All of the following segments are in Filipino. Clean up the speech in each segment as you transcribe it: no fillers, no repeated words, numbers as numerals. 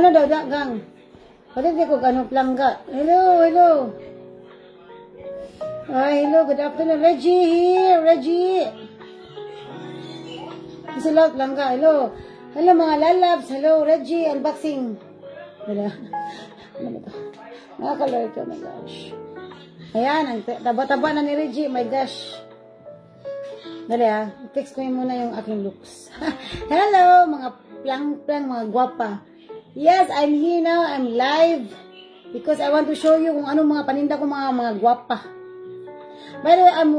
daw, gang? Pwede ko ganong plangga. Hello, hello. Hi, hello, good afternoon. Reggie here, Reggie. Sila, plangga, hello. Hello, mga lalabs. Hello, Reggie, unboxing. Hello. Ano ba ito? Nakakalor ko, oh my gosh. Ayan, ang taba-taba na ni Reggie, oh my gosh. Dali fix ko muna yung aking looks. Hello, mga plang-plang, mga guwapa. Yes, I'm here now, I'm live. Because I want to show you kung anong mga paninda ko mga guwapa. By the way, I'm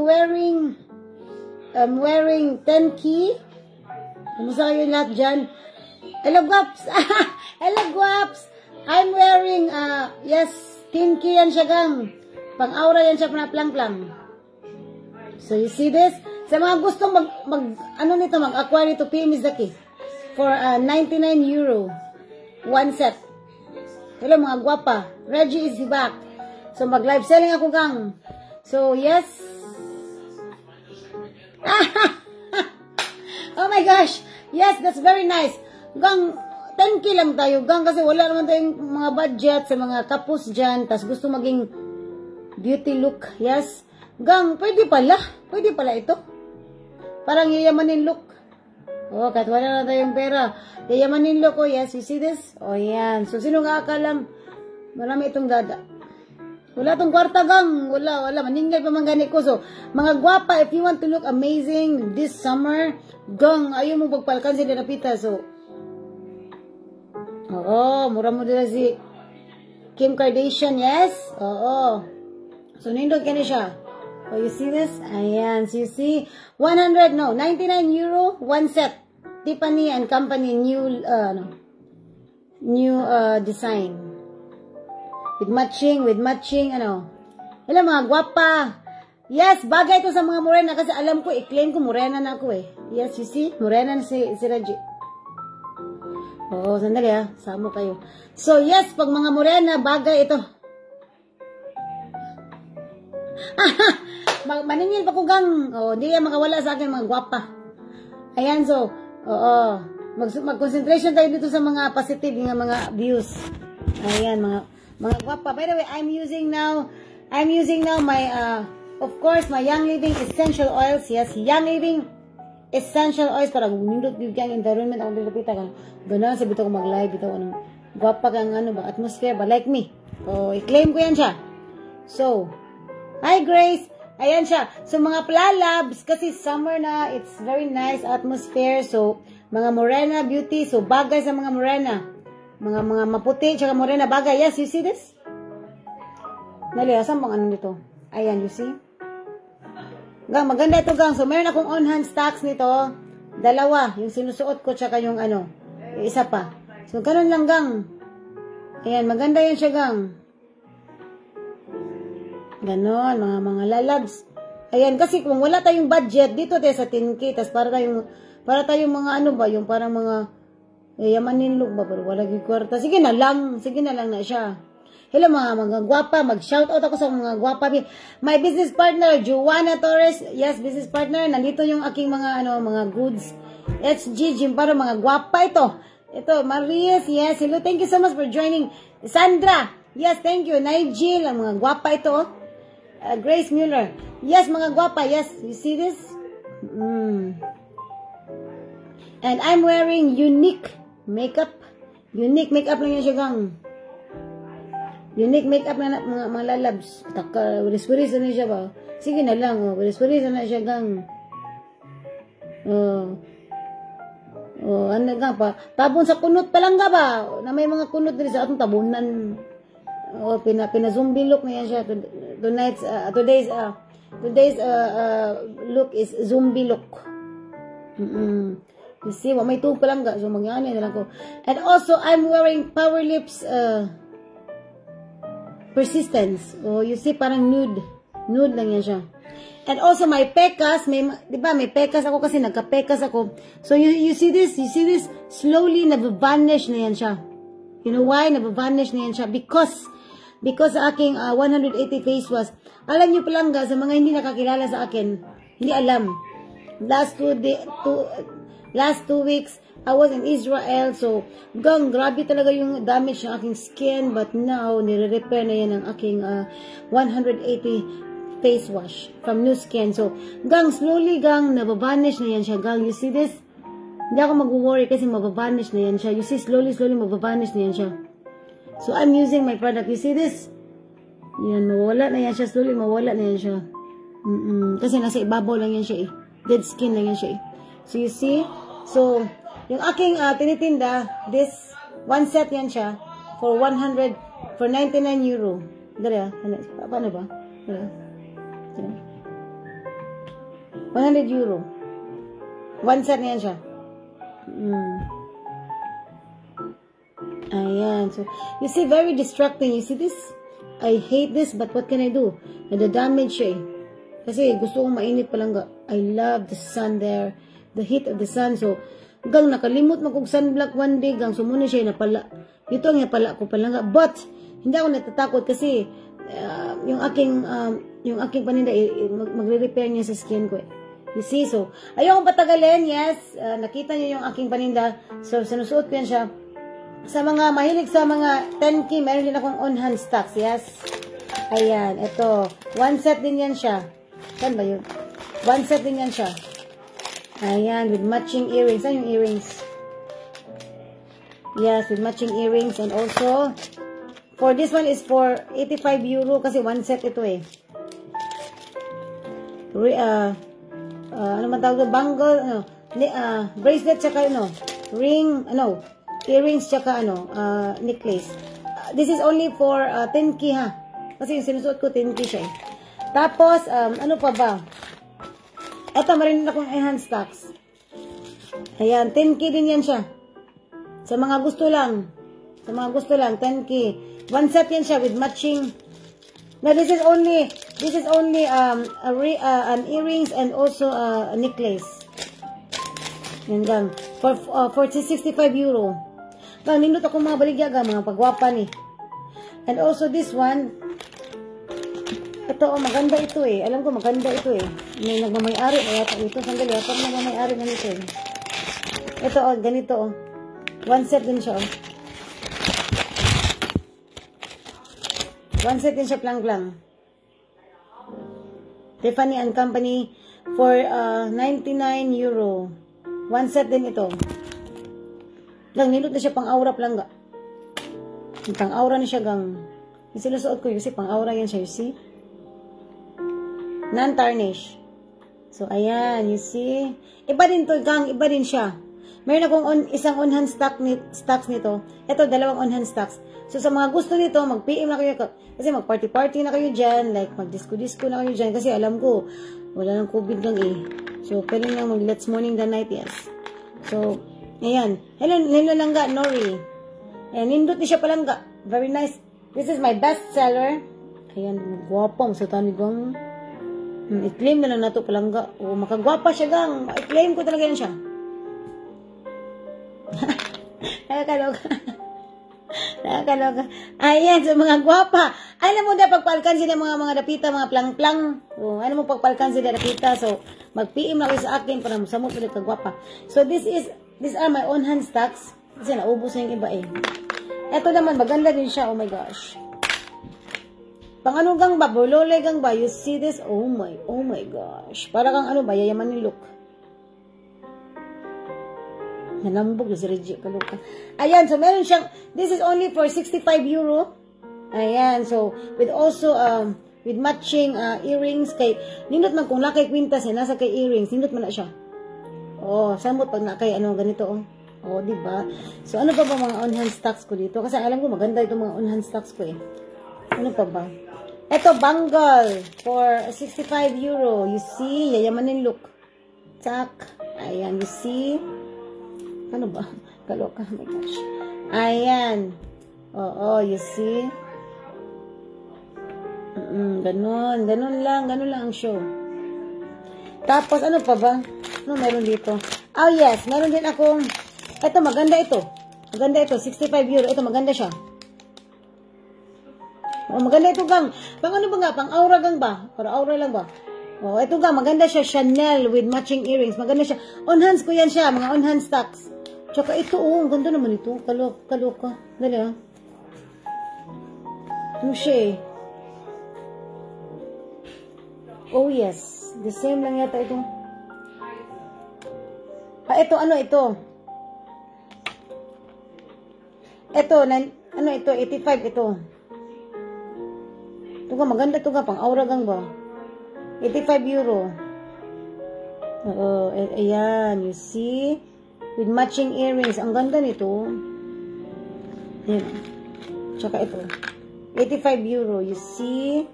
wearing 10 key. Kumusta kayo lahat dyan? Hello, guwaps! Hello, guwaps! I'm wearing, yes, 10 key yan siya, gang. Pang-aura yan siya, plang-plang. So, you see this? Sa mga gustong mag-acquire ito, PM is the key. For 99 euro. One set. Hello, mga guwapa. Reggie is back. So, mag-live selling ako, gang. So, yes. Oh my gosh. Yes, that's very nice. Gang, 10k lang tayo, gang, kasi wala naman tayong mga budget sa mga kapos dyan. Tas gusto maging beauty look. Yes. Gang, pwede pala. Pwede pala ito. Parang yayamanin look. Oh, kahit wala na tayong pera. Yayamanin look, oh, yes. You see this? Oh, yan. So, sino nga akalang marami itong dada? Wala itong kwarta, gang. Wala. Maninggal pa man gani ko. So, mga guwapa, if you want to look amazing this summer, gang, ayaw mo pagpalkan si Napita. So, oo, mura mo dila si Kim Kardashian, yes? Oo. So, nindot ka na siya. Oh, you see this? Ayan. So, you see? 99 euro, one set. Tiffany and Company, new design. With matching, ano. Hello, mga guwapa. Yes, bagay ito sa mga morena kasi alam ko, i-claim ko, morena na ako eh. Yes, you see? Morena na si Reggie. Oo, sandali Samo kayo. So, yes, pag mga morena, bagay ito. Maningil pa ko, gang. Oh, di yan makawala sa akin, mga guwapa. Ayan, so, oo. Mag-concentration tayo dito sa mga positive, mga views. Ayan, mga guwapa. By the way, I'm using now my, of course, my Young Living Essential Oils. Yes, Young Living Essential Oils para gumindot yung environment. Ako dilapita ka. Gano'n, sabi ko mag-live. Ito, guwapa kang atmosphere ba? Like me. So, i-claim ko yan siya. So, hi, Grace. Ayan siya. So, mga plalabs, kasi summer na, it's very nice atmosphere. So, mga morena beauty. So, bagay sa mga morena. Mga maputi, tsaka morena bagay. Yes, you see this? Dali, asan bang ano dito? Ayan, you see? Gang, maganda ito, gang. So, meron akong on-hand stocks nito. Dalawa. Yung sinusuot ko, tsaka yung yung isa pa. So, ganun lang, gang. Ayan, maganda yan siya, gang. Ganon, mga lalabs. Ayan, kasi kung wala tayong budget, dito tayo sa 10K, tas para tayong mga yung parang mga yamanin look ba, pero wala yung kwarta. Sige na lang na siya. Hello mga guwapa, mag-shoutout ako sa mga guwapa. My business partner, Joanna Torres. Yes, business partner. Nandito yung aking mga goods. HG Gym para mga guwapa ito. Ito, Marias, yes. Hello, thank you so much for joining. Sandra, yes, thank you. Nigel, ang mga guwapa ito. Grace Mueller. Yes, mga guwapa. Yes, you see this? And I'm wearing unique makeup. Unique makeup lang yan siya, gang. Unique makeup na mga lalabs. Wiris-wiris na siya ba? Sige na lang. Wiris-wiris na siya, gang. Ano gang pa? Tabon sa kunot pa lang ga ba? Na may mga kunot din sa atong tabunan. Pina-zombie look na yan siya. Today's look is zombie look. You see, may tug pa lang ga. So, magyani na lang ko. And also, I'm wearing Power Lips Persistence. Oh, you see, parang nude. Nude lang yan siya. And also, my pekas. Diba, may pekas ako kasi nagka-pekas ako. So, you see this? You see this? Slowly, nabavanish na yan siya. You know why? Nabavanish na yan siya. Because sa aking 180 face wash, alam nyo palang sa mga hindi nakakilala sa akin, hindi alam. Last 2 weeks, I was in Israel, so grabe talaga yung damage ng aking skin, but now, nire-repair na yan ng aking 180 face wash from New Skin. So, slowly, nababanish na yan siya. You see this? Hindi ako mag-worry kasi mababanish na yan siya. You see, slowly, mababanish na yan siya. So, I'm using my product. You see this? Yan, mawala na yan siya. Slowly, mawala na yan siya. Kasi nasa ibabaw lang yan siya eh. Dead skin lang yan siya eh. So, you see? So, yung aking tinitinda, this, one set yan siya, for 99 euro. Dali paano ba? 100 euro. One set yan siya. Ayan. So, you see, very distracting. You see this? I hate this, but what can I do? Nada-damage siya eh. Kasi gusto kong mainit palangga. I love the sun there. The heat of the sun. So, nakalimot mo kong sunblock one day, sumuna siya napala. Ito ang napala ko palangga. But, hindi ako natatakot kasi yung aking paninda, magre-repair niya sa skin ko eh. You see, so, ayokong patagalin, yes. Nakita niyo yung aking paninda. So, sinusuot ko yan siya. Sa mga mahilig sa mga 10K, meron din akong on-hand stocks, yes. Ayan, ito. One set din yan siya. Saan ba yun? One set din yan siya. Ayan, with matching earrings. Saan yung earrings? Yes, with matching earrings. And also, for this one is for 85 euro kasi one set ito eh. Ano man tawag? Bangle, bracelet tsaka ring, earrings tsaka necklace. This is only for 10K ha. Kasi yung sinusuot ko 10K siya eh. Tapos, ano pa ba? Ito, marin akong hand stocks. Ayan, 10K din yan siya. Sa mga gusto lang. 10K. One set yan siya with matching. Now, this is only an earrings and also a necklace. Yan for 65 euro. Nindot ako mga baligya mga pagwapa ni. And also this one, ito, maganda ito eh. Alam ko, maganda ito eh. May nagmamayari na yata ito. Sandali, ako nagmamayari na nito eh. Ito, ganito. One set din siya. One set din siya, plang-plang. Tiffany & Company for 99 euro. One set din ito. Nilot na siya pang-aura, plangga. Pang-aura na siya, Yung sinusuot ko, you see, pang-aura yan siya, you see? Non-tarnish. So, ayan, you see? Iba din to, iba din siya. Meron akong isang on-hand stocks nito. Ito, dalawang on-hand stocks. So, sa mga gusto nito, mag-PM na kayo. Kasi mag-party-party na kayo dyan. Like, mag-disco-disco na kayo dyan. Kasi alam ko, wala nang COVID lang eh. So, pwede lang mag-let's morning the night, yes. So, ayan. Hello langga, Nori. Ayan, nindot ni siya palangga. Very nice. This is my best seller. Ayan, guwapong sa tanigang. I-claim na lang nato palangga. O, makagwapa siya I-claim ko talaga yan siya. Nakakaloka. Ayan, so mga gwapa. Alam mo na pagpalkan sila mga dapita, mga plang-plang. So, alam mo pagpalkan sila dapita. So, mag-PM na kayo sa akin para masamot ulit kagwapa. So, these are my own hand stocks. Kasi naubos na yung iba eh. Ito naman, maganda din siya. Oh my gosh. Pang ano ba? Bolole ba? You see this? Oh my gosh. Para kang yayaman yung look. Nalambog na si Reggie. Kaluka. Ayan, so meron siyang, this is only for 65 euro. Ayan, so, with also, with matching earrings. Nindot man kung lakay kwintas, nasa kay earrings, nindot man na siya. Oh, samot pag nakay, ganito, oh. Oh, diba? So, ano pa ba mga on-hand stocks ko dito? Kasi alam ko, maganda itong mga on-hand stocks ko eh. Ano pa ba? Ito, bangle for 65 euro. You see? Yayamanin look. Tsak. Ayan, you see? Ano ba? Kaloka. Oh my gosh. Ayan. Oo, you see? Ganon. Ganon lang ang show. Tapos, ano pa ba? Ano meron dito? Oh, yes. Meron din akong, ito, maganda ito. Maganda ito. 65 euro. Ito, maganda siya. Oh, maganda ito, Pang ano ba nga? Pang aura ba? Para aura lang ba? Oh, ito maganda siya. Chanel with matching earrings. Maganda siya. On hands ko yan siya. Mga on hand stocks. Tsaka ito, oh, ang ganda naman ito. Kaloka. Dali, ah. Ano siya, eh? Oh, yes. The same lang yata ito. Ito, ano ito? Ito, ano ito? 85 ito. Ito ka, maganda ito ka. Pang aura gang ba? 85 euro. Oo, ayan. You see? With matching earrings. Ang ganda nito. Ayan. Tsaka ito. 85 euro. You see?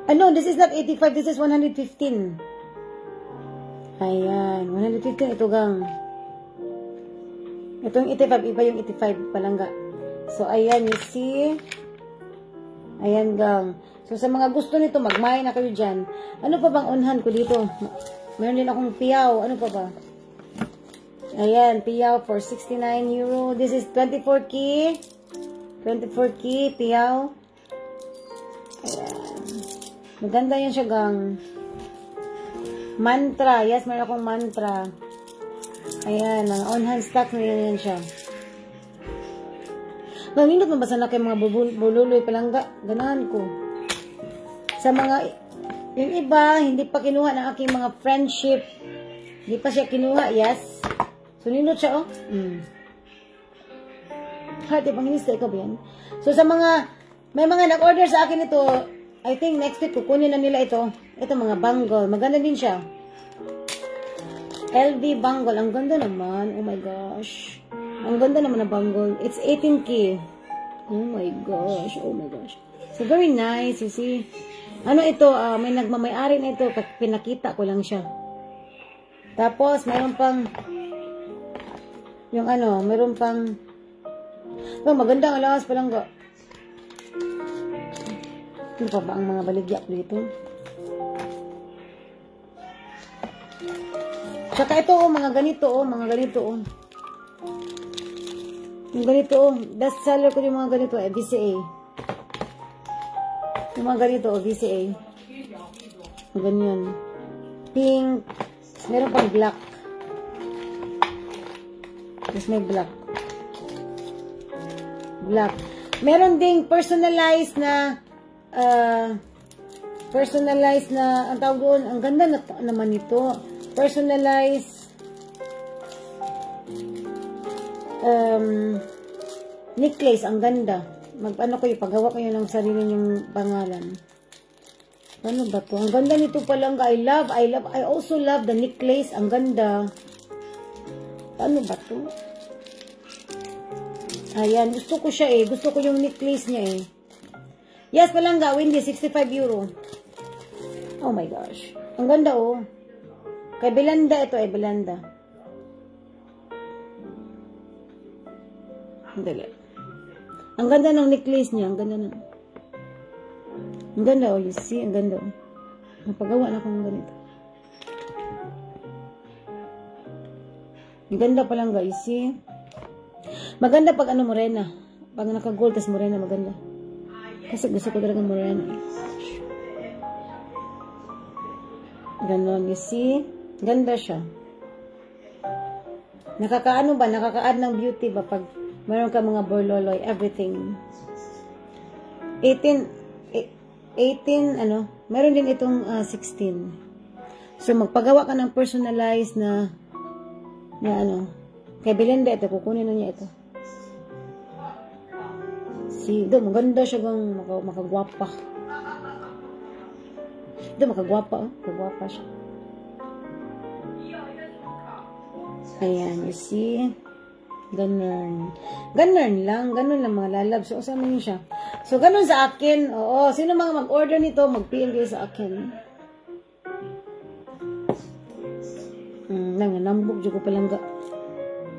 No, this is not 85. This is 115. Ayan. 115. Ito gang. Ito yung 85. Iba yung 85. Palangga. So, ayan. You see? Ayan gang. So, sa mga gusto nito, magmay na kayo dyan. Ano pa bang unhan ko dito? Meron din akong piyaw. Ano pa ba? Ayan, piyaw for 69 euro. This is 24 key. 24 key, piyaw. Ayan. Maganda yan siya, gang. Mantra. Yes, meron akong mantra. Ayan, ang on-hand stock na yan siya. Nanginot mo ba sana kayo mga bululoy palangga? Ganahan ko. Sa mga... Yung iba, hindi pa kinuha ng aking mga friendship. Hindi pa siya kinuha, yes. So, ninot siya, oh. Heart, panginista, ikaw ba yan? So, sa mga, may mga nag-order sa akin ito, I think next week, kukunin na nila ito. Ito, mga bangle. Maganda din siya. LV bangle. Ang ganda naman. Oh my gosh. Ang ganda naman na bangle. It's 18K. Oh my gosh. Oh my gosh. So, very nice, you see. Ano ito, may nagmamayari na ito, pinakita ko lang siya. Tapos, mayroon pang, yung ano, mayroon pang, oh, magandang alawas palang ga. Ano pa ba ang mga baligya dito? Tsaka ito, oh, mga ganito, oh, mga ganito, oh. Yung ganito, oh, best seller ko yung mga ganito, BCA. Yung mga ganito, VCA. Ganyan. Pink. Meron pang black. Tapos may black. Black. Meron ding personalized na ang tawag doon, ang ganda na naman ito. Personalized necklace, ang ganda. Ano kayo, paggawa kayo ng sarili niyong pangalan. Ano ba to? Ang ganda nito palang. I also love the necklace. Ang ganda. Ano ba to? Ayan, gusto ko siya eh. Gusto ko yung necklace niya eh. Yes, palang gawin niya, 65 euro. Oh my gosh. Ang ganda oh. Kay Belanda ito eh, Belanda. Dali. Ang ganda ng necklace niya. Ang ganda ng... Ang ganda, oh. You see? Ang ganda, oh. Napagawa na akong ganito. Ang ganda palang, guys. See? Maganda pag ano, morena. Pag naka-gold, tas morena, maganda. Kasi gusto ko talaga morena. Ganon. You see? Ganda siya. Nakakaano ba? Nakaka-add ng beauty ba pag meron ka mga borloloy, everything. 18, ano, meron din itong 16. So, magpagawa ka ng personalized na ano, kay Belinda ito, kukunin na niya ito. See, do, maganda siya gang makagwapa. Do, makagwapa, oh, makagwapa siya. Ayan, you see? Ganun. Ganun lang mga lalab. So, usama niyo siya. So, ganun sa akin. Oo. Sino mga mag-order nito, mag-PM kayo sa akin. Nanganambok. Diyo ko palang ga.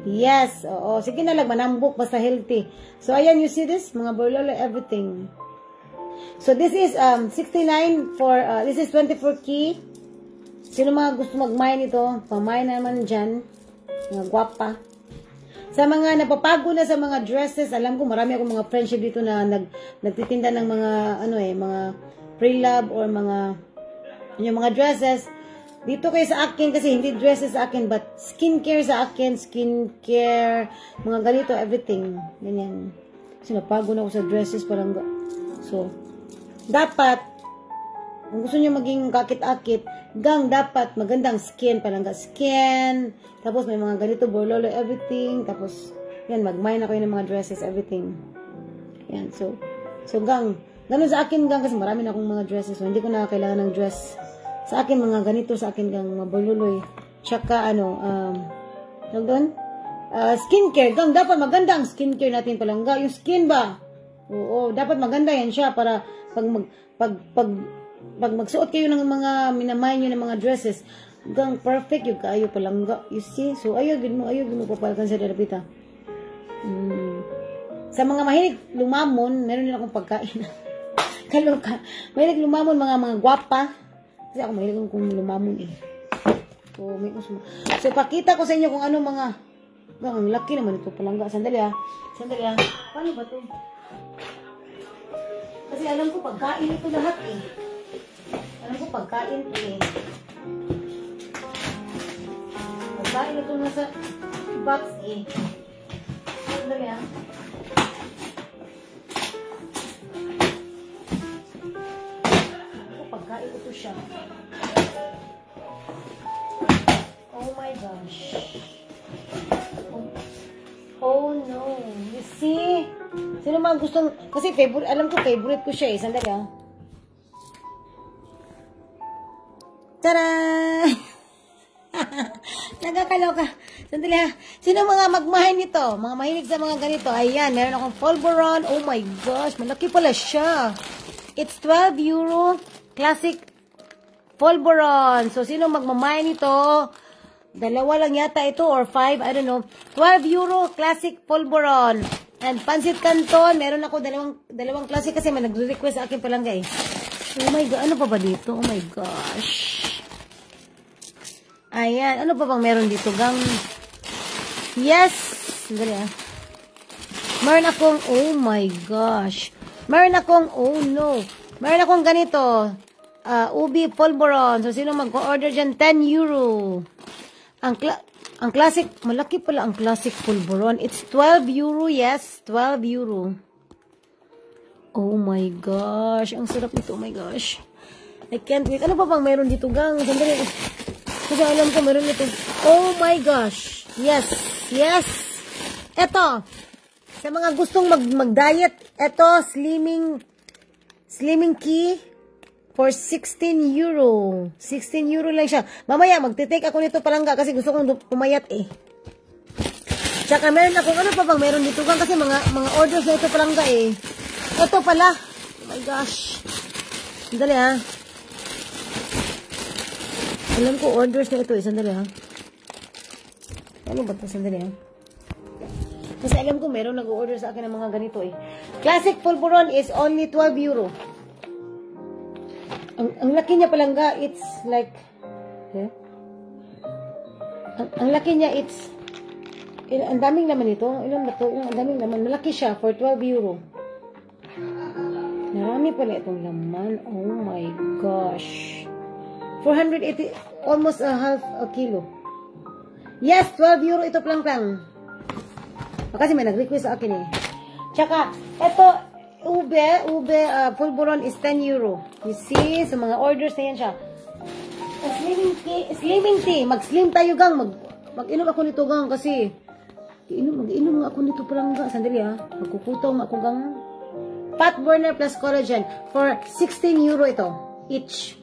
Yes. Oo. Sige na lang. Manambok. Basta healthy. So, ayan. You see this? Mga borlolo, everything. So, this is 69 for, this is 24 key. Sino mga gusto mag-mine ito? Pamine naman dyan. Mga gwapa. Sa mga napapago na sa mga dresses, alam ko marami akong mga friendship dito na nagtitinda ng mga ano mga pre-love or mga yung mga dresses. Dito kayo sa akin kasi hindi dresses sa akin, but skincare sa akin, skincare, mga ganito, everything. Ganyan. Kasi napago na ako sa dresses, parang, so, dapat, kung gusto nyo maging kakit-akit, dapat magandang skin, palangga skin, tapos may mga ganito, borlolo, everything, tapos, yan, mag-mine ako ng mga dresses, everything. Yan, so, ganun sa akin, kasi marami na akong mga dresses, so hindi ko na kailangan ng dress. Sa akin, mga ganito, sa akin, maborlolo, tsaka, tawag doon? Skincare, dapat magandang skincare natin palangga, yung skin ba? Oo, dapat maganda yan siya, para, pag magsuot kayo ng mga minamay nyo ng mga dresses, perfect yung kaayo palangga. You see? So, ayaw mo papalakan sa darapita. Sa mga mahilig lumamon, meron din akong pagkain. Kaloka. Mahilig lumamon, mga gwapa. Kasi ako mahilig kong lumamon eh. So, pakita ko sa inyo kung ano mga, ang laki naman ito palangga. Sandali ah. Paano ba ito? Kasi alam ko pagkain ito lahat eh. Pagkain ito nasa box eh. Sandali ah. Pagkain ito siya. Oh my gosh. Oh no. You see? Sino mga gustong, kasi alam ko favorite ko siya eh. Sandali ah. Tara! Nagkakaloka. Sandali ha. Sino mga magmahin nito? Mga mahilig sa mga ganito. Ayan, meron akong Polvoron. Oh my gosh, malaki pala siya. It's 12 euro. Classic Polvoron. So, sino magmamahin nito? Dalawa lang yata ito or 5. I don't know. 12 euro. Classic Polvoron. And Pancit Canton. Meron ako dalawang klase kasi may nag-request sa akin palang guys. Oh my God. Ano pa ba dito? Oh my gosh. Ayan. Ano pa bang meron dito, gang? Yes! Sandali ah. Meron akong, oh my gosh. Meron akong, oh no. Meron akong ganito. Ubi Polvoron. So, sino mag-order dyan? 10 euro. Ang classic, malaki pala ang classic Polvoron. It's 12 euro, yes. 12 euro. Oh my gosh. Ang sarap nito, oh my gosh. I can't wait. Ano pa bang meron dito, gang? Sandali. Kasi alam ko meron ito. Oh my gosh. Yes. Yes. Ito. Sa mga gustong mag-diet, ito, slimming key for 16 euro. 16 euro lang siya. Mamaya, magte-take ako nito palangga kasi gusto kong pumayat eh. Tsaka meron ako, ano pa bang meron dito? Kasi mga orders na ito palangga eh. Ito pala. Oh my gosh. Sandali ha. Alam ko orders na ito eh. Sandali ha. Ano ba ito? Sandali ha. Kasi alam ko meron nag-order sa akin ng mga ganito eh. Classic Polvoron is only 12 euro. Ang laki niya palangga, it's like, eh? Ang laki niya, it's, ang daming naman ito. Ilan ba ito? Ang daming naman. Malaki siya for 12 euro. Marami pala itong laman. Oh my gosh. 480, almost a half a kilo. Yes, 12 euro ito lang. Kasi may nag-request sa akin eh. Tsaka, ito, Polvoron is 10 euro. You see? So, mga orders na yan siya. Slimming tea. Mag-slim tayo, gang. Mag-inom ako nito, gang. Kasi, mag-inom ako nito palang, gang. Sandali, ha. Magkukutaw ako, gang. Fat burner plus collagen. For 16 euro ito. Each.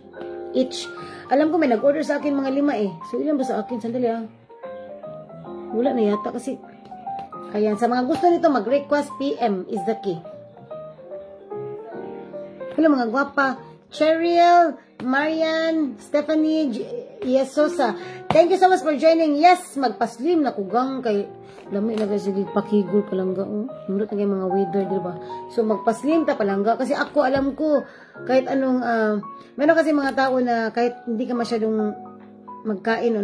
Alam ko, may nag-order sa akin mga 5 eh. So, ilan ba sa akin? Sandali, ha. Wala na yata kasi. Ayan, sa mga gusto nito, mag-request PM is the key. Hello mga gwapa. Cheryl, Marian, Stephanie, Yesosa. Thank you so much for joining. Yes, magpa-slim na kugang kay lami na kasi pakigol palangga. Nurot na mga weather, diba? So, magpa-slim ta palangga. Kasi ako, alam ko, kahit anong, meron kasi mga tao na kahit hindi ka masyadong magkain,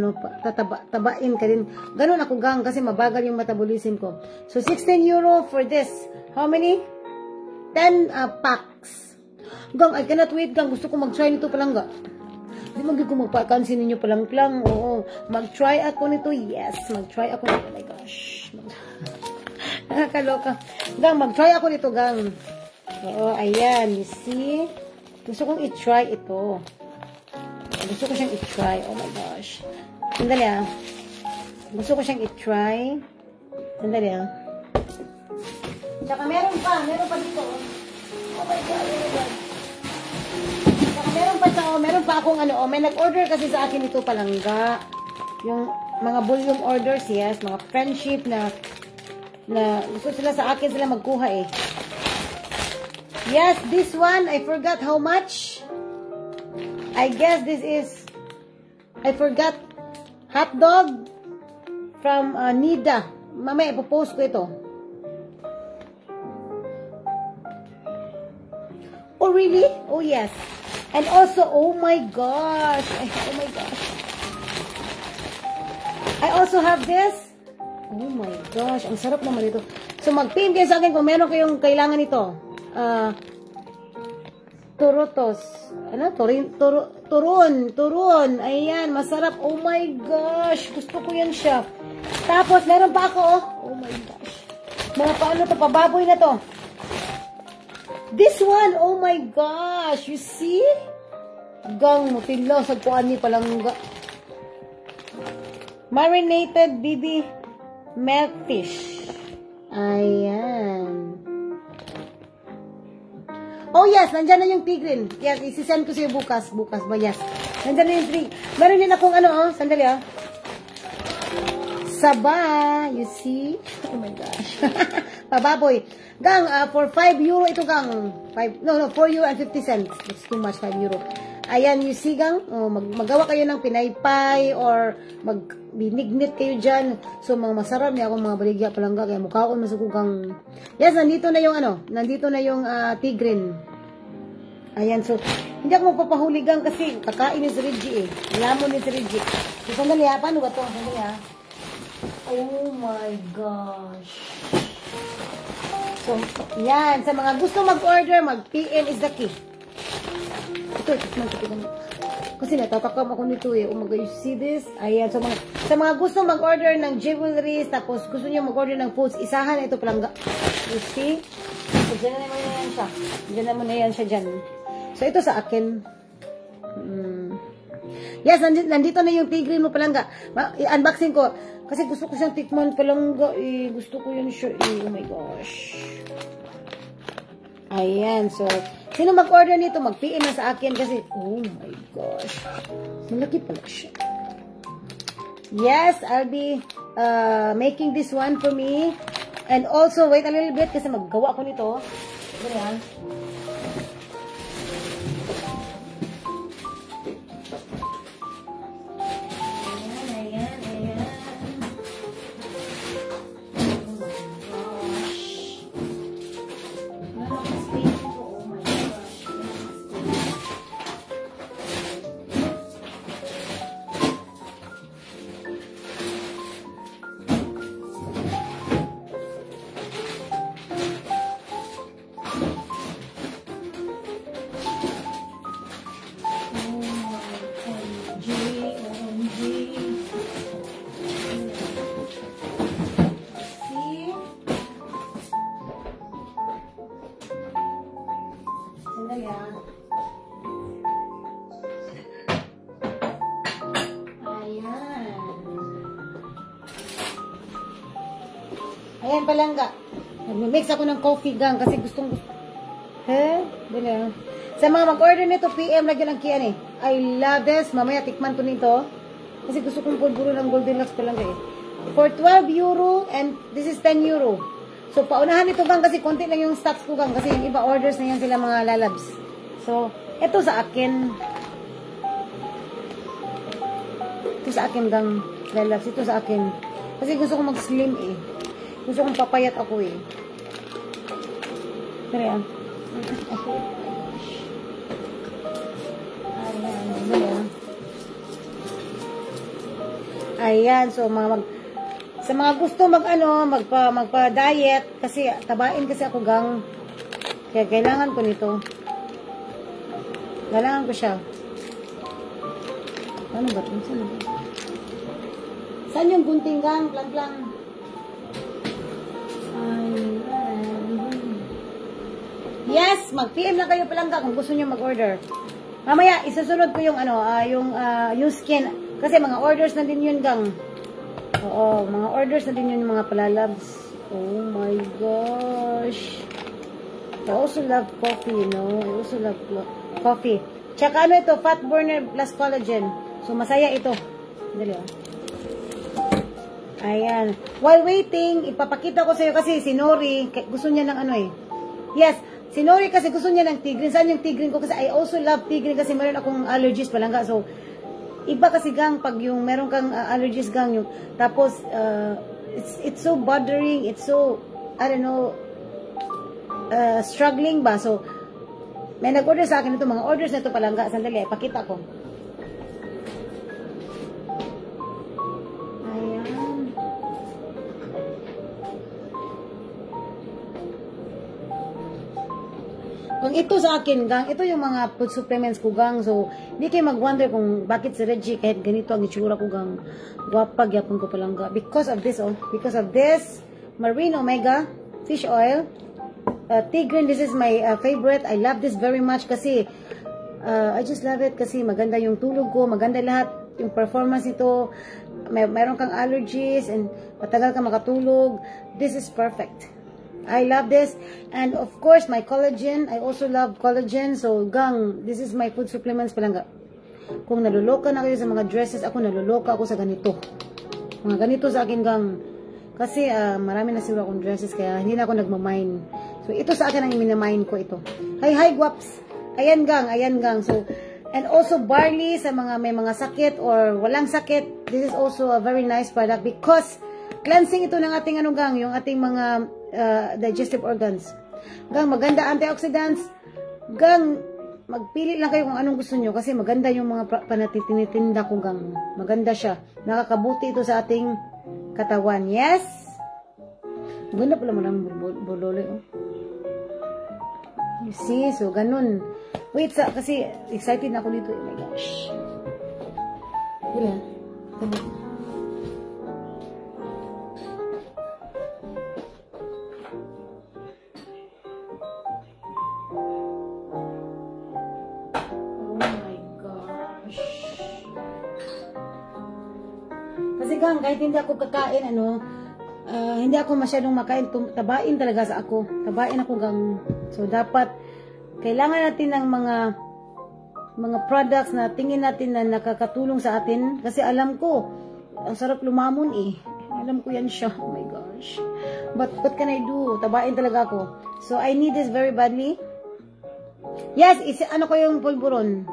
tabain ka din. Ganun ako, gang, kasi mabagal yung metabolism ko. So, 16 euro for this. How many? 10 packs. Gang, I cannot wait, gang. Gusto ko mag-try nito palangga. Di mo ko magpakansin ninyo palang-plang. Oo. Mag-try ako nito. Yes. Mag-try ako nito. Oh my gosh. Nakakaloka. Gang, mag-try ako nito, gang. Oo, ayan. You see? Gusto kong i-try ito. Gusto ko siyang i-try. Oh my gosh. Sandali ah. Gusto ko siyang i-try. Sandali ah. Tsaka meron pa dito. Oh my God, oh my God. Tsaka meron pa akong ano, may nag-order kasi sa akin ito palangga. Yung mga volume orders, yes, mga friendship na gusto sila sa akin sila magkuha eh. Yes, this one, I forgot how much. I guess this is, I forgot, hot dog from Nida. Mamaya, ipopost ko ito. Oh, really? Oh, yes. And also, oh my gosh. Oh my gosh. I also have this. Oh my gosh. Ang sarap naman ito. So, mag-PM kayo sa akin kung meron kayong kailangan ito. Turotos. Ano? Turon. Ayan. Masarap. Oh my gosh. Gusto ko yan siya. Tapos, meron pa ako, oh. Oh my gosh. Mga paano to? Pababoy na to. This one, oh my gosh, you see? Gang, mutilo, sagpuan ni palangga. Marinated BB meltfish. Ayan. Oh yes, nandyan na yung tigrin. Yes, isi-send ko sa'yo bukas. Bukas ba? Yes. Nandyan na yung tigrin. Meron din akong ano, oh. Sandali, oh. Saba, you see? Oh my gosh. Pababoy. Gang, for 5 euro ito, gang. 4 euro and 50 cents. It's too much, 5 euro. Ayan, you see, gang. Oh, magawa kayo ng pinaypay or magbinignit kayo dyan. So, mga masarap niya akong mga baligya palangga. Kaya mukhaon masukugang. Yes, nandito na yung ano. Nandito na yung tigrin. Ayan, so, hindi ako magpapahuligang kasi kakain ni si Reggie eh. Lamon ni si Reggie. So, sandali ha. Paano ba ito? Sandali ha. Oh my gosh. So, yan. Sa mga gusto mag-order, mag-PM is the key. Ito. Kasi natatakam ako nito eh. Oh my God, you see this? Ayan. So, sa mga gusto mag-order ng jewelries, tapos gusto niyo mag-order ng foods, isahan na ito palangga. You see? So, dyan na naman yan siya. Dyan naman na yan siya dyan. So, ito sa akin. Yes, nandito na yung tigrin mo palangga. I-unboxing ko. Kasi gusto ko siyang tikman palangga eh. Gusto ko yun siya eh. Oh my gosh. Ayan. So, sino mag-order nito? Mag-PM na sa akin kasi, oh my gosh. Malaki pala siya. Yes, I'll be making this one for me. And also, wait a little bit kasi maggawa ko nito. Ganyan. Ayan palangga. Nag-mix ako ng coffee gang kasi gustong Dala. Sa mga mag-order nito, PM lagyan ang kiyan eh. I love this. Mamaya tikman ko nito. Kasi gusto kong pulburo ng Goldilocks palangga eh. For 12 euro and this is 10 euro. So paunahan ito gang kasi konti lang yung stocks ko gang kasi yung iba orders na yan sila mga lalabs. So, ito sa akin. Ito sa akin gang lalabs. Ito sa akin. Kasi gusto kong mag-slim eh. Gusto kong papayat ako eh. Pero yan. Ayan. So, sa mga gusto magpa-diet, kasi tabain kasi ako gang. Kaya kailangan ko nito. Kailangan ko siya. Ano ba ito? Saan ba? Saan yung gunting gang? Plan-plan. Yes, mag-PM lang kayo palangga kung gusto niyo mag-order. Mamaya, isusunod ko yung yung skin. Kasi mga orders na din yun, gang. Oo, mga orders na din yun yung mga palalabs. Oh my gosh. I also love coffee, you know. I also love coffee. Tsaka ano ito, fat burner plus collagen. So, masaya ito. Dali, oh. Ayan. While waiting, ipapakita ko sa iyo kasi si Nori, gusto niya ng ano eh. Yes, si Nori kasi gusto niya ng tigrin. Saan yung tigrin ko? Kasi I also love tigrin kasi meron akong allergies palangga. So, iba kasi gang pag yung meron kang allergies gang yung tapos it's so bothering, it's so I don't know struggling ba. So, may nag-order sa akin ito, mga orders na ito palangga. Sandali, ipakita ko. Kung ito sa akin, gang, ito yung mga food supplements ko, gang. So, hindi kayo mag-wonder kung bakit si Reggie, kahit ganito ang itsura ko, gang. Guwapag, yapon ko palang, gang. Because of this, oh. Because of this, Marine Omega, fish oil, tigrin, this is my favorite. I love this very much kasi, I just love it kasi maganda yung tulog ko, maganda lahat, yung performance nito, mayroon kang allergies, and matagal ka makatulog. This is perfect. I love this. And of course, my collagen. I also love collagen. So, gang, this is my food supplements palangga. Kung naluloka na kayo sa mga dresses, ako naluloka ako sa ganito. Mga ganito sa akin, gang. Kasi marami na siguro akong dresses, kaya hindi na ako nagmamine. So, ito sa akin ang minamine ko ito. Hi, guaps. Ayan, gang. Ayan, gang. So, and also barley sa mga may mga sakit or walang sakit. This is also a very nice product because cleansing ito ng ating gang, yung ating mga digestive organs. Gang, maganda antioxidants. Gang, magpili lang kayo kung anong gusto nyo kasi maganda yung mga panatitinitinda ko, gang. Maganda siya. Nakakabuti ito sa ating katawan. Yes? Ganda pala mo ng bulole, oh. You see? So, ganun. Wait, kasi excited na ako dito. Oh my gosh. Wala. Gang, kahit hindi ako kakain, hindi ako masyadong makain, tabain talaga sa ako. Tabain ako, gang. So, dapat, kailangan natin ng mga products na tingin natin na nakakatulong sa atin. Kasi alam ko, ang sarap lumamon eh. Alam ko yan siya. Oh my gosh. But what can I do? Tabain talaga ako. So, I need this very badly. Yes, ano ko yung pulburon?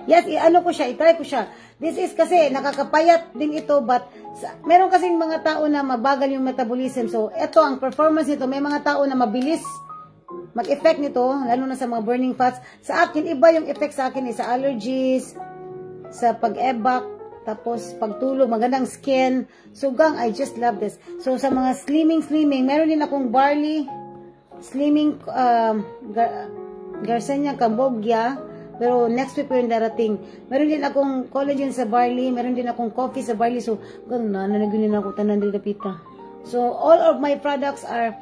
Yes, ano ko siya, itry ko siya. This is kasi nakakapayat din ito, but meron kasing mga tao na mabagal yung metabolism. So, ito ang performance nito. May mga tao na mabilis mag-effect nito, lalo na sa mga burning fats. Sa akin, iba yung effect sa akin, sa allergies, sa pag-ebak, tapos pagtulog, magandang skin. So, gang, I just love this. So, sa mga slimming, meron din akong barley, slimming, Garcinia Cambogia. Pero next week po yung darating. Meron din akong collagen sa barley. Meron din akong coffee sa barley. So, gang, nananagunin ako. Tanan din napita. So, all of my products are,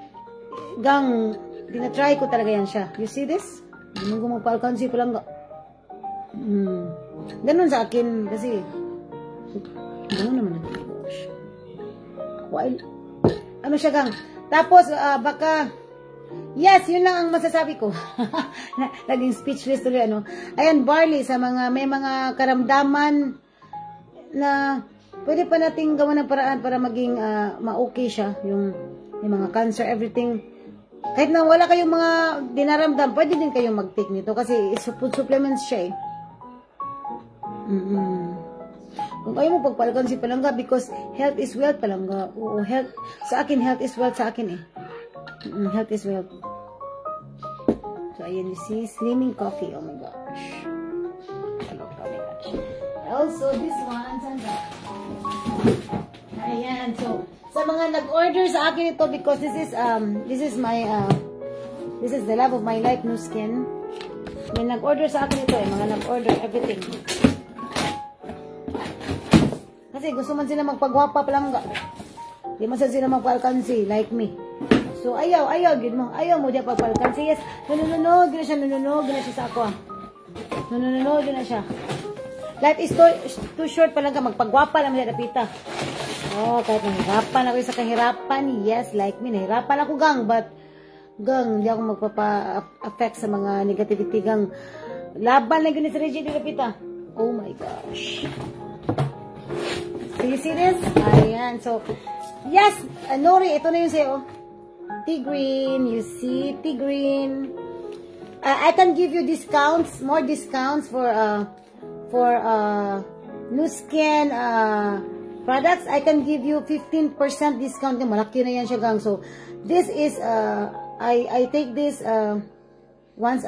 gang, tinatry ko talaga yan siya. You see this? Ganun ko magpa-alkansi ko lang. Ganun sa akin. Kasi, ganun naman ito. While, ano siya, gang? Tapos, baka, yes, yun lang ang masasabi ko. Naging speechless tuloy, Ayan, barley, sa may mga karamdaman na pwede pa nating gawa ng paraan para maging ma-okay siya. Yung mga cancer, everything. Kahit na wala kayong mga dinaramdam, pwede din kayong mag-take nito kasi food supplements siya eh. Kung kayo mo pagpalagan si palangga because health is wealth palangga. Oo, health. Sa akin, health is wealth sa akin eh. Health is wealth. So, ayan, you see, slimming coffee. Oh my gosh. Oh my gosh. Also, this one, ayan, so, sa mga nag-order sa akin ito because this is my, this is the love of my life, Nu Skin. May nag-order sa akin ito mga nag-order, everything. Kasi gusto man sila magpagwapa palangga. Di man sila magpalkansi like me. So, ayaw, gid mo. Ayaw mo diya pagpalkansi. Yes, nununog, gina siya sa ako. Nununog, gina siya. Life is too short pa lang ka, magpagwapa lang siya dapita. Oh, kahit nahirapan ako sa kahirapan, yes, like me, nahirapan ako gang, but hindi ako magpapa-affect sa mga negativity gang. Laban lang ganit sa Reggie dapita. Oh my gosh. So, you see this? Ayan, so, yes, Nori, ito na yung sa'yo. Tea green, you see, tea green. I can give you discounts, more discounts for Nu Skin products. I can give you 15% discount. Malaki na yan siya gang. So this is I take this once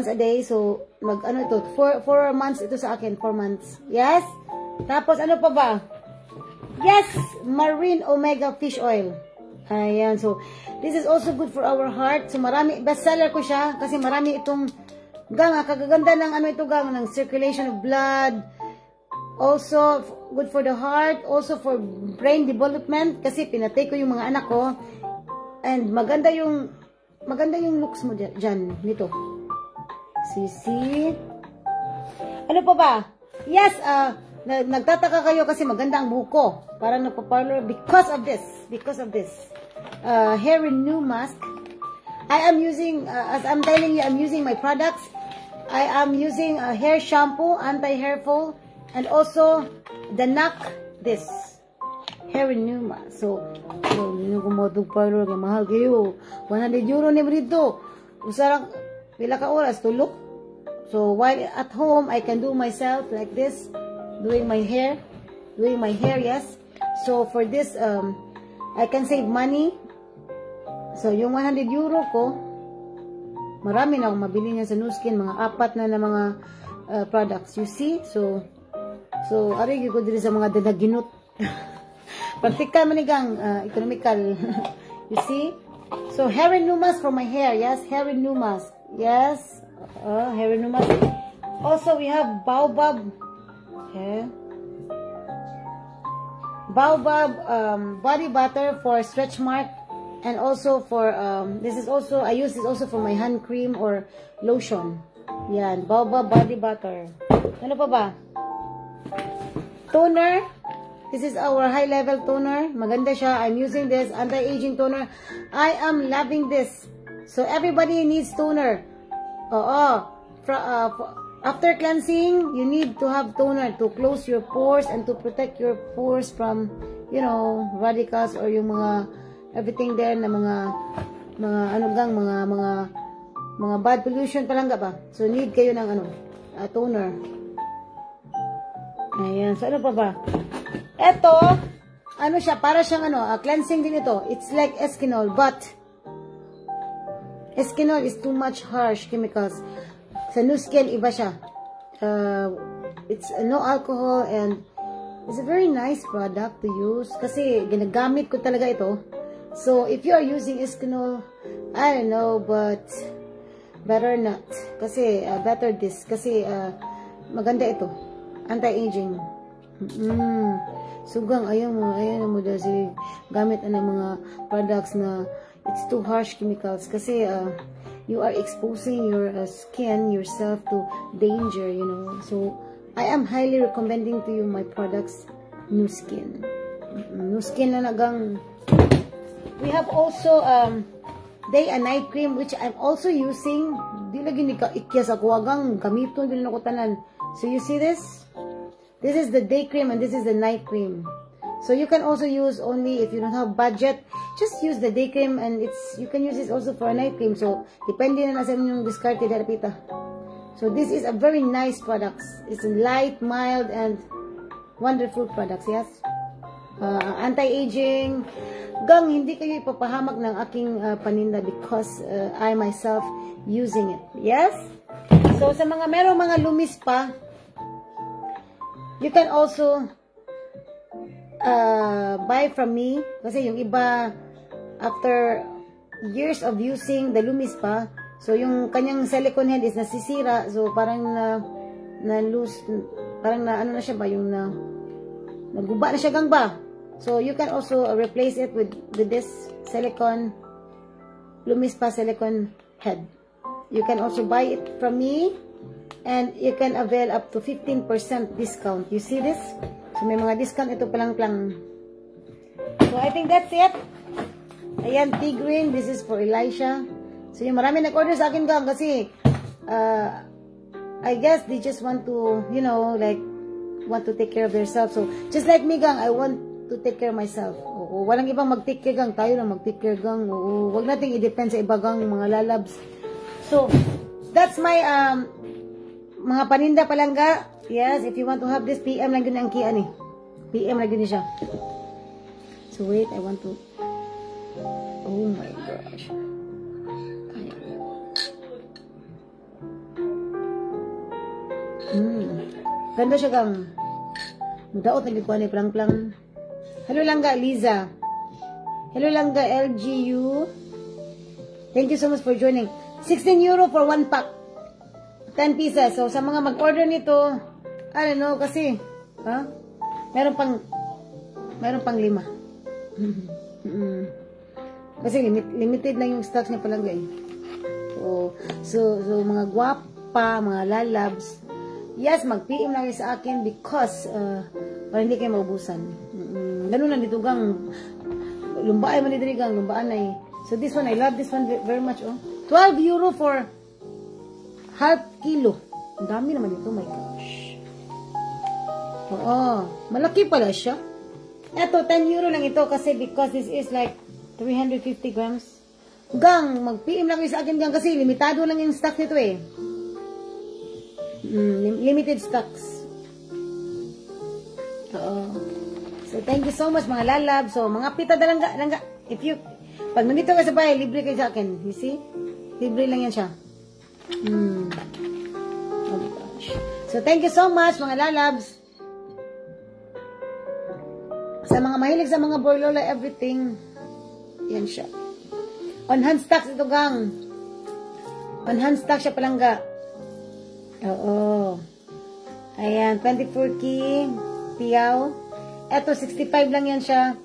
a day. So ano ito, 4 months ito sa akin, 4 months. Yes. Tapos ano pa ba? Yes, marine omega fish oil. Ayan, so this is also good for our heart. So marami, bestseller ko siya kasi marami itong gang, kagaganda ng ano ito gang, ng circulation of blood. Also good for the heart, also for brain development kasi pinatay ko yung mga anak ko. And maganda yung looks mo dyan nito. See? Ano pa ba? Yes, nagtataka kayo kasi maganda ang buko. Parang nagpa-parlor because of this. Hair renew mask. I am using, as I'm telling you, I'm using my products. I am using a hair shampoo, anti-hair fall, and also the NAC, this hair renew mask. So gumodog parlor kay mahal kayo. 100 euro ni dito. Usarang pila ka oras tulog. So while at home, I can do myself like this, doing my hair, yes. So for this, I can save money. So yung 100 euro ko, marami na akong mabili niya sa Nu Skin, mga 4 na mga products. You see? So ari ko diri sa mga dadaginot. Practical manigang economical. You see? So hair renew mask for my hair. Yes, hair renew mask. Yes. Hair renew mask. Also we have Baobab. Okay. Baobab body butter for stretch mark, and also for this is also, I use this also for my hand cream or lotion. Yan, Baobab body butter. Ano pa ba? Toner. This is our high level toner. Maganda siya. I'm using this anti-aging toner. I am loving this. So everybody needs toner. After cleansing, you need to have toner to close your pores and to protect your pores from, you know, radicals or yung mga everything there na mga bad pollution palangga ba. So need kayo ng toner. Ayan, so ano pa ba? Eto, ano siya, para siyang cleansing din ito. It's like Eskinol, but Eskinol is too much harsh chemicals. Sa Nu Skin, iba siya. It's no alcohol and it's a very nice product to use kasi ginagamit ko talaga ito. So, if you are using Eskinol, I don't know, but better not. Kasi, better this. Kasi, maganda ito. Anti-aging. Sugang, ayaw mo dahil gamit mga products na it's too harsh chemicals. Kasi, you are exposing your skin, yourself to danger, you know. So, I am highly recommending to you my products, Nu Skin. Nu Skin na nagang. We have also day and night cream which I'm also using. Di lagi ni ikyas ako agang gamiton din ako tanan. So you see this? This is the day cream and this is the night cream. So you can also use only if you don't have budget. Just use the day cream and you can use this also for a night cream. So depende na sa inyong discarded darapita. So this is a very nice product. It's light, mild, and wonderful products. Yes. Anti-aging. Gang, hindi kayo ipapahamak ng aking paninda because I myself using it. Yes? So, sa merong mga lumis pa, you can also buy from me. Kasi yung iba, after years of using the lumis pa, so yung kanyang silicone head is nasisira. So, parang na-loose, parang na, ano na siya ba, yung Naguba na siya gang ba? So, you can also replace it with this silicone, Lumispa silicone head. You can also buy it from me, and you can avail up to 15% discount. You see this? So, may mga discount ito palang-plang. So, I think that's it. Ayan, tea green. This is for Elisha. So, yung marami nag-order sa akin gang kasi, I guess they just want to, you know, like, want to take care of themselves. So, just like me gang, I want to take care of myself. Oo, walang ibang mag-take care gang. Tayo lang mag-take care gang. Oo, wag nating i-depend sa iba gang, mga lalabs. So, that's my, mga paninda palangga. Yes, if you want to have this, PM lang yun ang kian eh. PM lang yun siya. So, wait, I want to, oh my gosh. Ganda siya gang. Mudaot na gikuha ni plang-plang. Hello langga, Liza. Hello langga, LGU. Thank you so much for joining. 16 euro for 1 pack. 10 pieces. So, sa mga mag-order nito, I don't know, kasi, meron pang 5. Kasi limited lang yung stocks niya palangga eh. So, mga guwapa, mga lalabs, yes, mag-PM lang sa akin because para hindi kayo maubusan. Ganun lang dito gang. Lumbaan man dito gang, lumbaan na eh. So this one, I love this one very much. 12 euro for half kilo. Ang dami naman dito, my gosh. Oo, malaki pala siya. Ito, 10 euro lang ito kasi because this is like 350 grams. Gang, mag-PM lang kayo sa akin gang kasi limitado lang yung stock nito eh. Limited stocks. So, thank you so much mga lalab. So, mga pita na langga. If you, pag nandito ka sa bahay, libre kayo sa akin. You see? Libre lang yan siya. Oh my gosh. So, thank you so much mga lalabs. Sa mga mahilig sa mga borlola, everything. Yan siya. On hand stocks ito gang. On hand stock siya palangga. Oo. Ayan, 24 key, piyaw. Eto, 65 lang yan siya.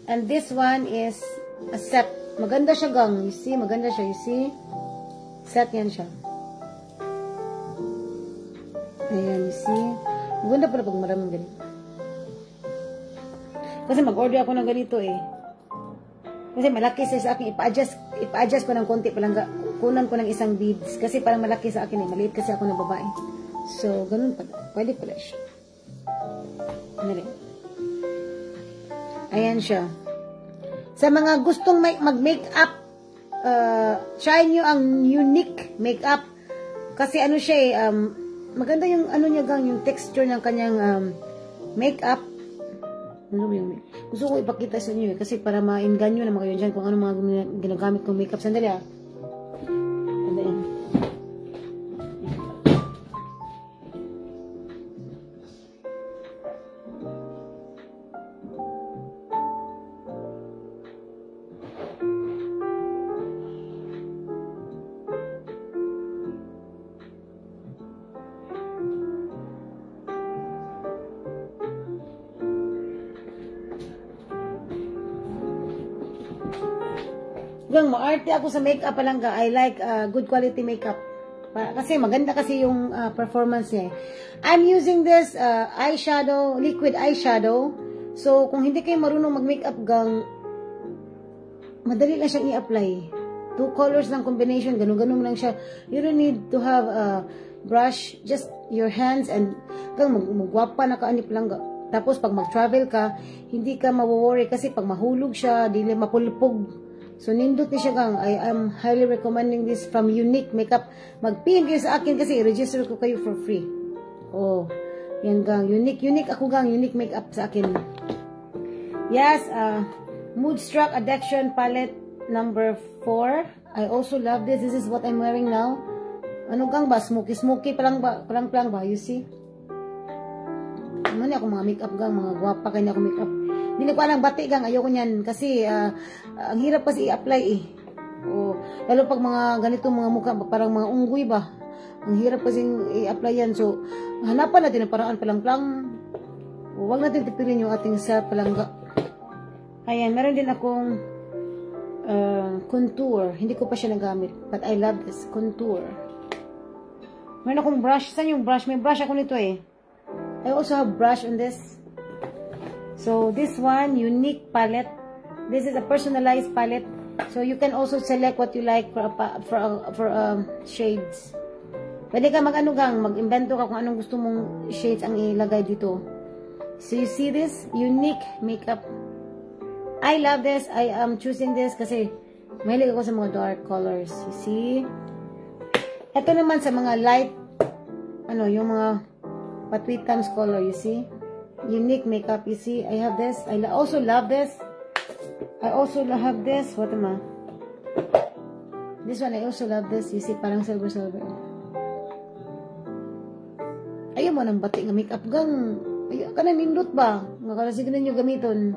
And this one is a set. Maganda siya gang. You see, maganda siya. You see? Set yan siya. Ayan, you see? Maganda pala pag maraming ganito. Kasi mag-order ako ng ganito eh. Kasi malaki sa akin. Ipa-adjust ko ng konti palang kunan ko ng isang beads. Kasi parang malaki sa akin eh. Maliit kasi ako ng babae. So, ganun pala. Pwede pala siya. Ano rin? Ayan siya. Sa mga gustong mag-makeup, try nyo ang unique makeup. Kasi ano siya eh, maganda yung ano niya gang, yung texture ng kanyang makeup. Ano yung gusto ko ipakita sa inyo eh, kasi para ma-inganyo na mga kayo dyan kung ano mga ginagamit kong makeup. Sandali ah. Gang, maarte ako sa makeup palangga. I like good quality makeup. Kasi maganda kasi yung performance niya. I'm using this eyeshadow, liquid eyeshadow. So, kung hindi kayo marunong mag-makeup gang, madali lang siyang i-apply. 2 colors ng combination, ganun-ganun lang siya. You don't need to have a brush, just your hands and gang, magwapa na kaanip lang. Tapos, pag mag-travel ka, hindi ka mawo-worry kasi pag mahulog siya, dili mapulpog. So, nindot ni siya gang. I am highly recommending this from Unique Makeup. Mag-PM kayo sa akin kasi i-register ko kayo for free. Oh, yan gang. Unique ako gang. Unique Makeup sa akin. Yes, Moodstruck Addiction Palette number 4. I also love this. This is what I'm wearing now. Ano gang ba? Smoky palang ba? You see? Ano niya ako mga makeup gang. Mga guwapa kanya ako makeup. Hindi ko alam, bati gang, ayoko niyan. Kasi, ang hirap kasi i-apply eh. O, lalo pag mga ganito mga mukha, parang mga unggoy ba? Ang hirap kasi i-apply yan. So, hanapan natin ang paraan palang-plang. Huwag natin tipirin yung ating self-palangga. Ayan, meron din akong contour. Hindi ko pa siya nagamit. But I love this contour. Meron akong brush. Saan yung brush? May brush ako nito eh. I also have brush on this. So, this one, unique palette. This is a personalized palette. So, you can also select what you like for shades. Pwede ka mag-invento ka kung anong gusto mong shades ang ilagay dito. So, you see this? Unique makeup. I love this. I am choosing this kasi mahilig ako sa mga dark colors. You see? Ito naman sa mga light, yung mga patwitams color, you see? Unique makeup, you see? I have this. I also love this. I also have this. What am I? This one, I also love this. You see? Parang silver. Ayaw mo nang bati nga makeup gang. Ayaw ka na nindot ba? Nga kalasig na nyo gamiton.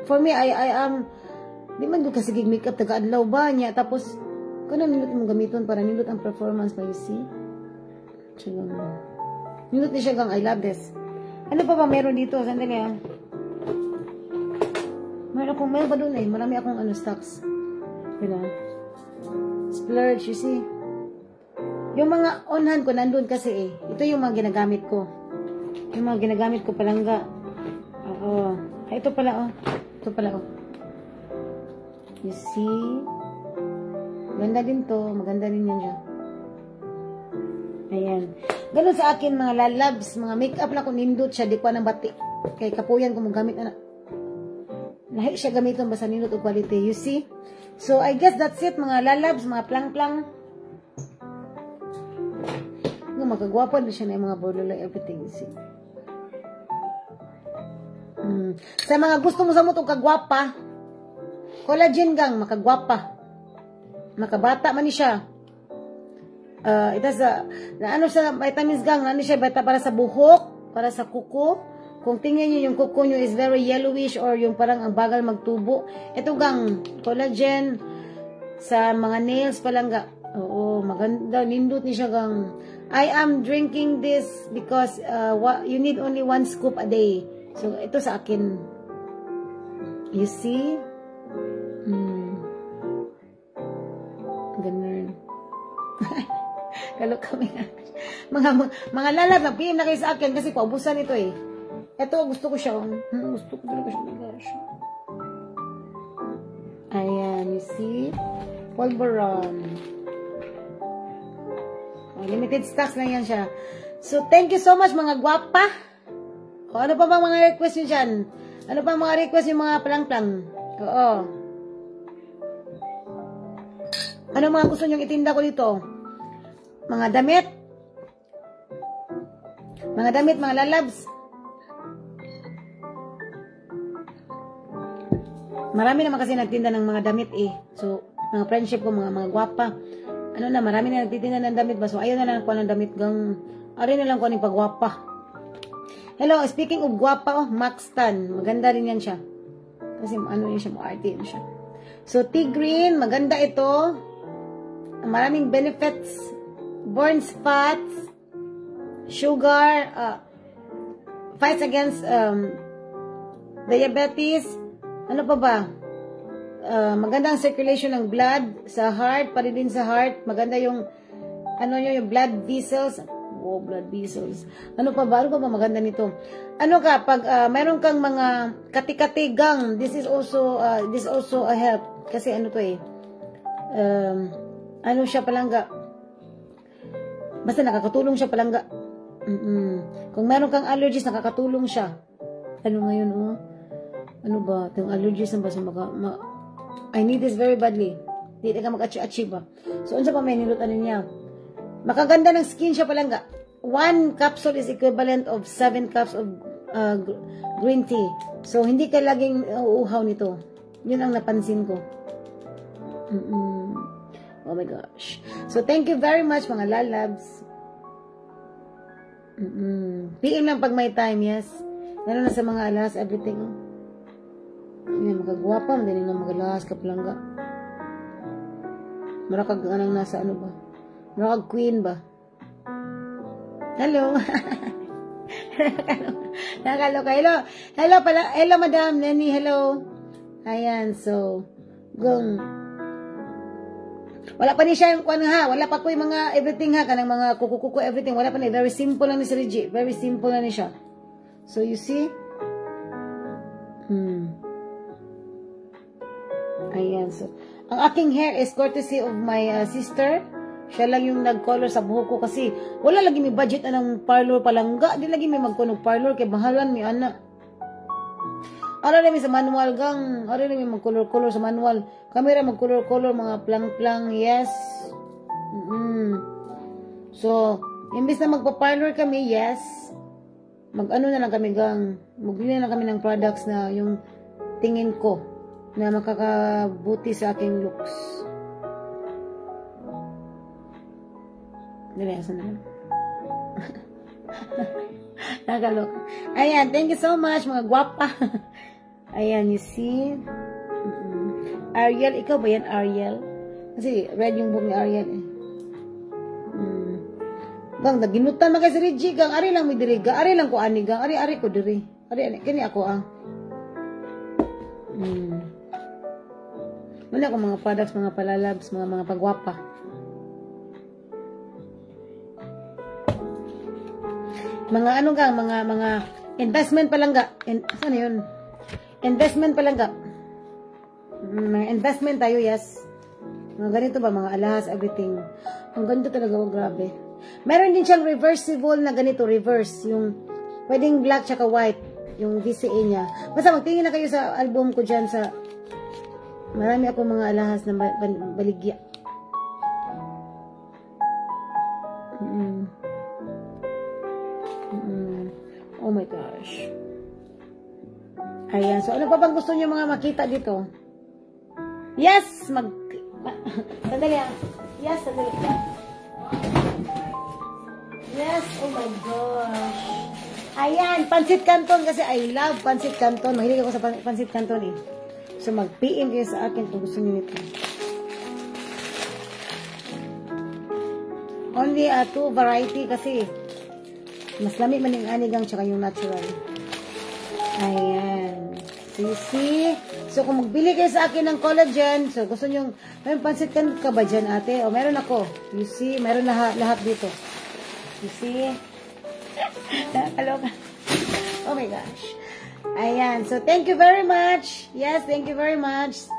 For me, I am, di man doon kasi makeup, taga-adlaw ba niya, tapos, kano nindot mong gamiton para nindot ang performance pa, you see? Nindot niya siya gang, I love this. Ano pa ba meron dito? Sandali ah. Meron pa doon eh. Marami akong stocks. Diba? Splurge, you see? Yung mga on-hand ko, nandun kasi eh. Ito yung mga ginagamit ko. Yung mga ginagamit ko palangga. Oo. Ay, ito pala, oh. Ito pala, oh. You see? Ganda din to. Maganda din yan siya. Ayan. Ganun sa akin, mga lalabs, mga makeup na kung nindot siya, di ko nang bati. Kay kapuyan ko mong gamit na. Lahi siya gamiton basta nindot o quality. You see? So, I guess that's it, mga lalabs, mga plang-plang. Magagwapo na siya na yung mga borderline, everything, you see? Sa mga gusto mo sa mo itong kagwapa, collagen gang, makagwapa. Makabata man ni siya. It has sa vitamins gang, siya, para sa buhok, para sa kuko. Kung tingnan nyo, yung kuko nyo is very yellowish or yung parang ang bagal magtubo. Ito gang, collagen sa mga nails palangga. Oo, maganda, nindot ni siya gang. I am drinking this because you need only 1 scoop a day. So, ito sa akin. You see? Ganun. Kalo kami nga. Mga lalab, nag-PM na kayo sa akin kasi paubusan ito eh. Ito, gusto ko siya. Gusto ko talaga siya. Oh my gosh. Ayan, you see? Polvoron. Limited stocks lang yan siya. So, thank you so much mga gwapa. O, ano pa bang mga request nyo dyan? Ano pa mga request yung mga plang-plang? Oo. Ano mga gusto nyong itinda ko dito? Mga damit. Mga damit, mga lalabs. Marami naman kasi nagtinda ng mga damit eh. So, mga friendship ko, mga gwapa. Marami na nagtitinda ng damit ba? So, ayaw na lang ko ng damit gang, ari na lang ko ng pagwapa. Hello, speaking of gwapa, Max Tan. Maganda rin yan siya. Kasi yun siya, arte yun siya. So, tea green, maganda ito. Maraming benefits. Burns fats. Sugar. Fights against diabetes. Ano pa ba? Magandang circulation ng blood sa heart, pati din sa heart. Maganda yung yung blood vessels. Oh, blood vessels. Ano pa ba maganda nito? Pag mayroon kang mga kati-kati gang, this also a help. Kasi to eh. Siya palangga. Basta nakakatulong siya palangga. Kung mayroon kang allergies, nakakatulong siya. Ngayon, oh? Ano ba? Itong allergies na ba? I need this very badly. Hindi ka mag-achieve ba? So, unsa pa may nilutan niya? Makaganda ng skin siya palangga. 1 capsule is equivalent of 7 cups of green tea. So, hindi ka laging uuhaw nito. Yun ang napansin ko. Oh my gosh. So, thank you very much mga lalabs. PM lang pag may time, yes. Lalo na sa mga alas, everything. Yan, makagwapa. Hindi na magalas ka palangga. Marakag nasa ba? Marakag queen ba? Hello. Nakakaloka. Hello. Hello pala. Hello, Madam Nani. Hello. Ayan, so, gong. Wala pa ni siya yung ha. Wala pa ko yung mga everything ha. Kanang mga kuku everything. Wala pa ni. Very simple lang ni Sir Reggie. Very simple lang ni siya. So, you see? Ayan, so, ang aking hair is courtesy of my sister. Siya lang yung nag-color sa buhok ko kasi wala lagi may budget ng parlor palangga. Di lagi may magkunog parlor kay mahalan mi ana. Ara na mi sa manual gang. Ara na mi mag-color sa manual. Kamera mag-color mga plang-plang. Yes. So, imbis na magpa-parlor kami, yes. Mag-ano na lang kami gang. Magbili na lang kami ng products na yung tingin ko na makakabuti sa aking looks. Nilayasan na lang. Nakaloka. Ayan, thank you so much, mga gwapa. Ayan, you see? Ariel, ikaw ba yan, Ariel? Kasi red yung buhok ni Ariel eh. Gang, naginutan na kay si Reggie, gang, ari lang may diri, gang, ari lang ko ani, gang, ari ko diri. Ari, kani ako ah. Wala ko mga products, mga palalabs, mga pagwapa. Mga ano gang, mga investment palangga. Saan yun? Investment palangga. Mga investment tayo, yes. Mga ganito ba, mga alahas, everything. Ang ganito talaga, oh, grabe. Meron din siyang reversible na ganito, reverse. Yung pwedeng black tsaka white. Yung VCA niya. Basta magtingin na kayo sa album ko dyan sa marami ako mga alahas na baligya. Oh my gosh. Ayan. So, ano pa bang gusto niyo mga makita dito? Yes! Sandali ah. Yes, sandali. Yes! Oh my gosh. Ayan. Pansit Canton kasi I love Pansit Canton. Mahilig ako sa Pansit Canton eh. So, mag-PM kayo sa akin kung gusto niyo ito. Only two variety kasi mas lamig man yung anigang tsaka yung natural. Ayan. So, you see? So, kung magbili kayo sa akin ng collagen, so, gusto nyo, may pansit ka ba dyan, ate? O, meron ako. You see? Meron lahat dito. You see? Nakakaloka. Oh my gosh. Ayan. So, thank you very much. Yes, thank you very much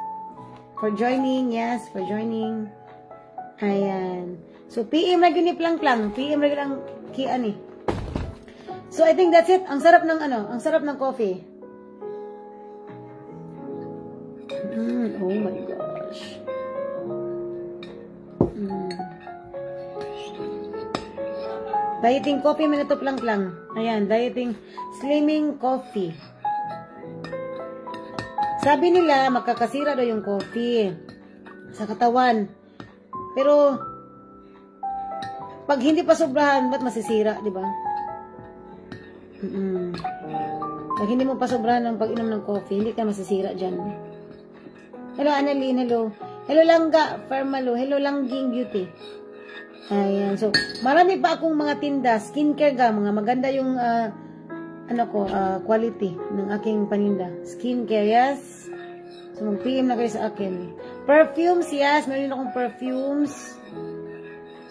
for joining. Yes, for joining. Ayan. So, PM lagi ni Plang-Plang. PM lagi lang kian eh. So, I think that's it. Ang sarap ng ang sarap ng coffee. Oh my gosh. Dieting coffee, man ito Plang-Plang. Ayan, dieting, slimming coffee. Sabi nila, makakasira daw yung coffee sa katawan. Pero, pag hindi pa sobrahan, ba't masisira, di ba? Pag hindi mo pa sobrahan ng pag-inom ng coffee, hindi ka masisira dyan. Hello, Annalyn. Hello. Hello, Langga. Farmalo. Hello, Langging Beauty. Ayan. So, marami pa akong mga tinda. Skincare ga. Mga maganda yung, quality ng aking paninda. Skincare, yes. So, mag-PM na kayo sa akin. Perfumes, yes. Meron akong perfumes.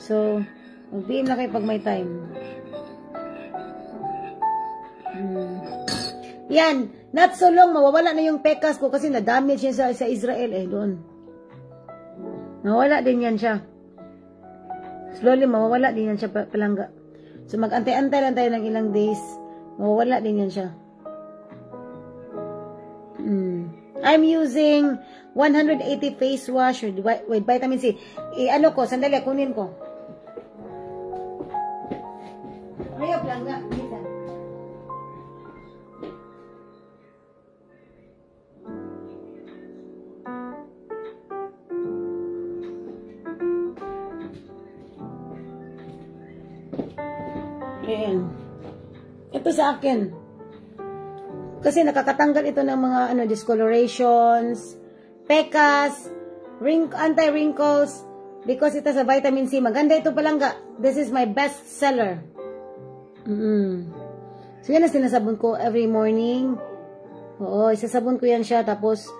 So, mag-PM na kayo pag may time. Yan, not so long, mawawala na yung pekas ko kasi na-damage yan sa Israel doon. Mawawala din yan siya. Slowly, mawawala din yan siya palangga. So, mag-antay-antay lang tayo ng ilang days. Mawawala din yan siya. I'm using 180 face wash with vitamin C. Sandali, kunin ko. Ayaw, palangga. Ayan. Ito sa akin. Kasi nakakatanggal ito ng mga discolorations, pekas, anti-wrinkles, because ito sa vitamin C. Maganda ito palangga. This is my best seller. So, yan ang sinasabon ko every morning. Oo, isasabon ko yan siya. Tapos,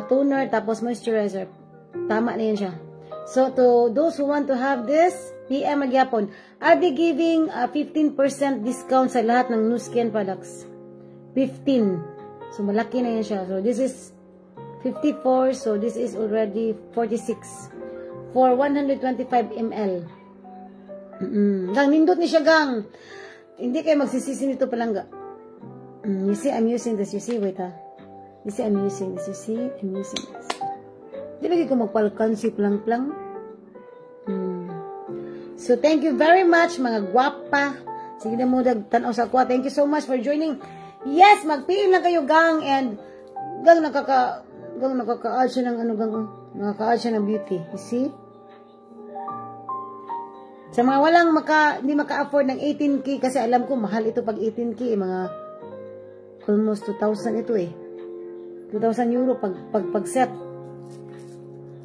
toner, tapos moisturizer. Tama na yan siya. So, to those who want to have this, PM magyapon. I'll be giving 15% discount sa lahat ng Nu Skin products. 15. So, malaki na yan siya. So, this is 54. So, this is already 46. For 125 ml. Gang, nindot ni siya, gang. Hindi kayo magsisisi nito palangga. You see, I'm using this. You see, wait ha. You see, I'm using this. You see, I'm using this. Di lagi ko magpalkan si plang-plang. So, thank you very much, mga gwapa. Sige na mo, tanaw sa kwa. Thank you so much for joining. Yes, mag-PM lang kayo, gang. And, gang, nakaka-add siya ng ano, gang. Nakaka-add siya ng beauty. You see? Sa mga walang hindi maka-afford ng 18K, kasi alam ko, mahal ito pag 18K, mga almost 2,000 ito eh. 2,000 euro pag set.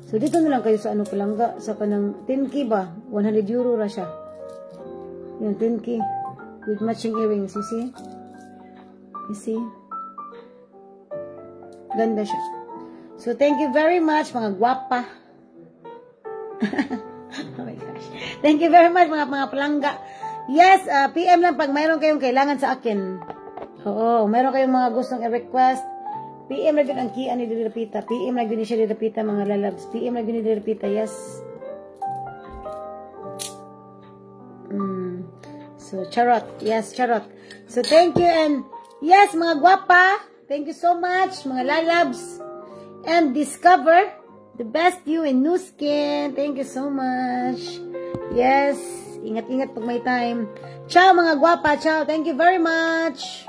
So, dito na lang kayo sa ano palangga, sa kanang 10K ba? 100 euro ra siya. Yan, 10K. With matching earrings, you see? You see? Ganda siya. So, thank you very much, mga gwapa. Oh my gosh. Thank you very much, mga palangga. Yes, PM lang pag mayroon kayong kailangan sa akin. Oo, mayroon kayong mga gustong i-request. PM lang din ang kia ni Dilapita. PM lang din siya Dilapita, mga lalabs. PM lang din ni Dilapita, yes. So, charot. Yes, charot. So, thank you and yes, mga gwapa. Thank you so much, mga lalabs. And discover the best you in Nu Skin. Thank you so much. Yes, ingat-ingat pag may time. Ciao, mga gwapa. Ciao. Thank you very much.